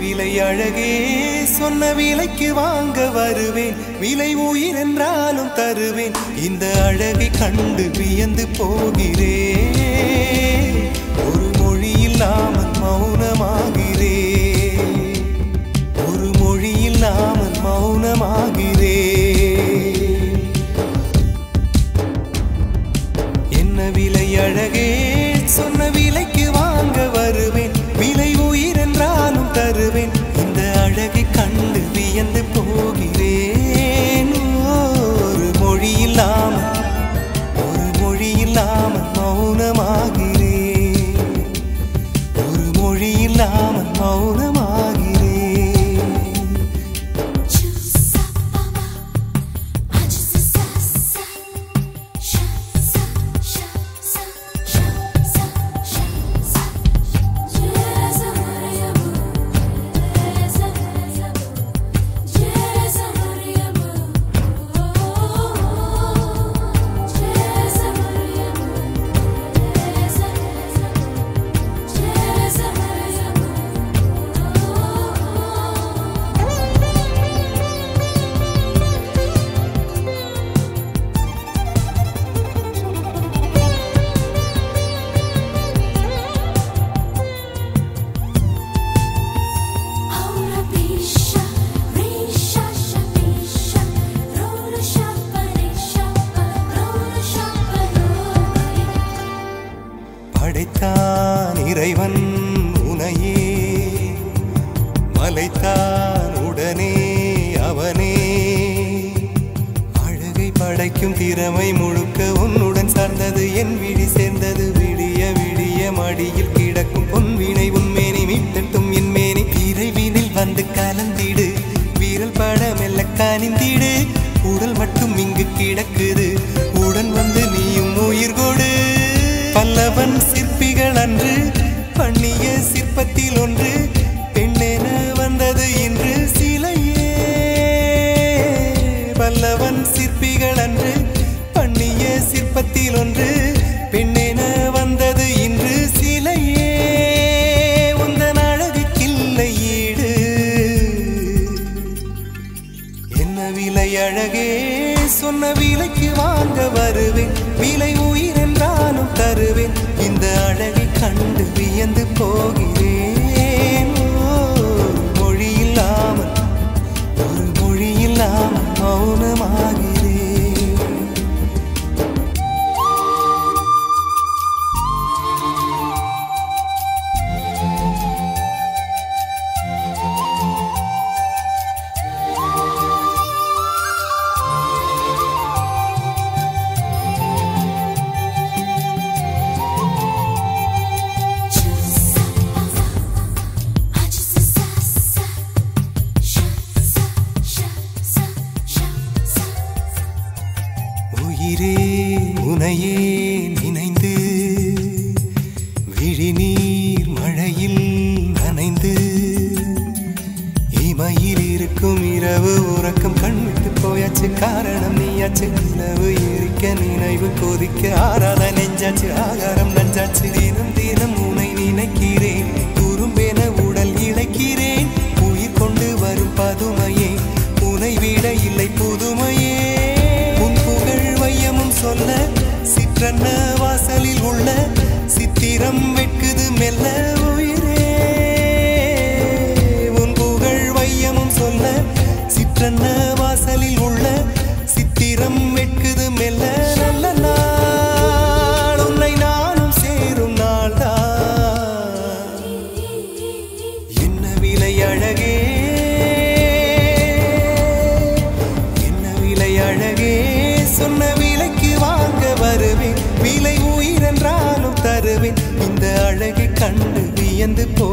விலை அழகே சொன்ன விலைக்கு வாங்க வருவேன் விலை உயிர் என்றாலும் தருவேன் இந்த அழகை கண்டு வியந்து போகிறேன் ஒரு மொழி இல்லாமல் மௌனமாகிறேன் ஒரு மொழி இல்லாமல் மௌனமாகிறேன் என்ன விலை அழகே சொன்ன விலைக்கு வாங்க வருவேன் விலை உயிர் என்றாலும் தருவேன் இந்த அழகை கண்டு வியந்து போகிறேன் ஒரு மொழி இல்லாமல் மௌனமாகிறேன் ஒரு மொழி இல்லாமல் மௌனமாகிறேன் படைத்தான் இறைவன் உனையே மலைத்தான் உடனே அவனே அழகை படைக்கும் திறமை முழுக்க உன்னுடன் சார்ந்தது என் விழி சேர்ந்தது விடிய விடிய மடியில் கிடக்கும் பொன்வினை உன்மேனி மீட்டட்டும் என் மேனி இறைவினில் வந்து கலந்திடு வீரல் பட மெல்ல கனிந்திடு உடல் மட்டும் இங்கு கிடக்குது உடன் வந்து நீயும் உயிர் கொடு பல்லவன் சிற்பிகள் அன்று பண்ணிய சிற்பத்தில் ஒன்று பெண்ணென வந்தது இன்று சிலையே பல்லவன் சிற்பிகள் அன்று பண்ணிய சிற்பத்தில் ஒன்று பெண்ணென வந்தது இன்று சிலையே உந்தன் அழகுக்கில்லை ஈடு என்ன விலை அழகே சொன்ன விலைக்கு வாங்க வருவேன் விலை உயிர் என்றாலும் தருவேன் இந்த அழகை கண்டு வியந்து போகிறேன் மொழி இல்லாமல் மௌனமாகிறேன் உயிரே உனையே நினைந்து விழிநீர் மழையில் நனைந்து இமையில் இருக்கும் இரவு உறக்கம் கண்விட்டு போயாச்சு காரணம் நீயாச்சு நிலவு எரிக்க நினைவு கொதிக்க ஆறாத நெஞ்சாச்சு ஆகாரம் நஞ்சாச்சு தினம் தினம் உனை நினைக்கிறேன் குறும்பென உடல் இழைக்கிறேன் உயிர் கொண்டு வரும் பதுமையே உனை விட இல்லை புதுமையே சொல்ல சிற்றன்ன வாசலில் உள்ள சித்திரம் வெட்குது மெல்ல உயிரே உன் புகழ் வையமும் சொல்ல சிற்றன்ன வாசலில் உள்ள சித்திரம் வெட்குது மெல்ல நல்ல நாள் உன்னை நானும் சேரும் நாள்தான் என்ன விலை அழகே என்ன விலை அழகே சொன்ன விலைக்கு வாங்க வருவேன் விலை உயிர் என்றாலும் தருவேன் இந்த அழகை கண்டு வியந்து போ